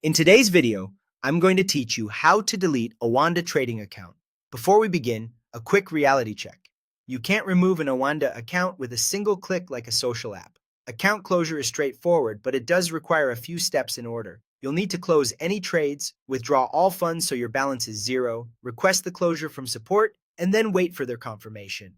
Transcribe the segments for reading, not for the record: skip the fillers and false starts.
In today's video, I'm going to teach you how to delete a Oanda trading account. Before we begin, a quick reality check. You can't remove an Oanda account with a single click like a social app. Account closure is straightforward, but it does require a few steps in order. You'll need to close any trades, withdraw all funds so your balance is zero, request the closure from support, and then wait for their confirmation.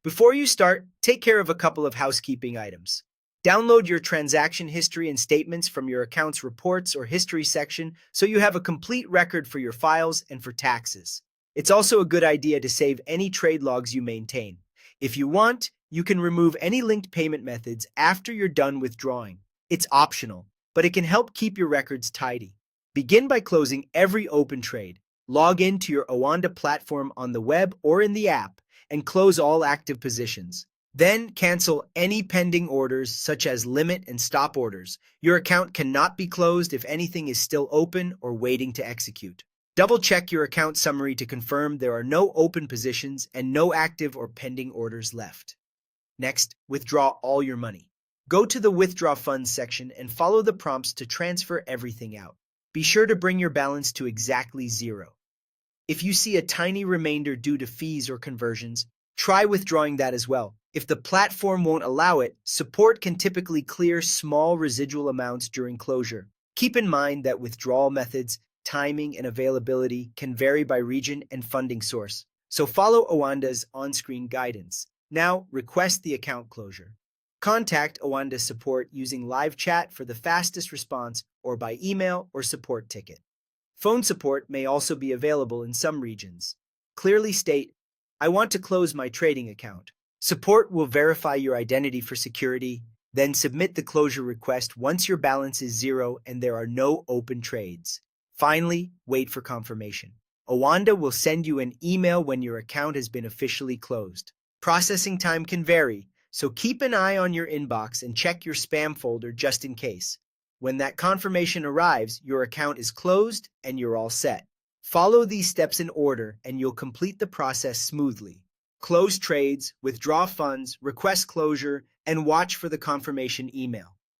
Before you start, take care of a couple of housekeeping items. Download your transaction history and statements from your account's reports or history section so you have a complete record for your files and for taxes. It's also a good idea to save any trade logs you maintain. If you want, you can remove any linked payment methods after you're done withdrawing. It's optional, but it can help keep your records tidy. Begin by closing every open trade. Log in to your Oanda platform on the web or in the app and close all active positions. Then cancel any pending orders such as limit and stop orders. Your account cannot be closed if anything is still open or waiting to execute. Double-check your account summary to confirm there are no open positions and no active or pending orders left. Next, withdraw all your money. Go to the Withdraw Funds section and follow the prompts to transfer everything out. Be sure to bring your balance to exactly zero. If you see a tiny remainder due to fees or conversions, try withdrawing that as well. If the platform won't allow it, support can typically clear small residual amounts during closure. Keep in mind that withdrawal methods, timing, and availability can vary by region and funding source, so follow Oanda's on-screen guidance. Now, request the account closure. Contact Oanda support using live chat for the fastest response or by email or support ticket. Phone support may also be available in some regions. Clearly state, "I want to close my trading account." Support will verify your identity for security, then submit the closure request once your balance is zero and there are no open trades. Finally, wait for confirmation. Oanda will send you an email when your account has been officially closed. Processing time can vary, so keep an eye on your inbox and check your spam folder just in case. When that confirmation arrives, your account is closed and you're all set. Follow these steps in order and you'll complete the process smoothly. Close trades, withdraw funds, request closure, and watch for the confirmation email.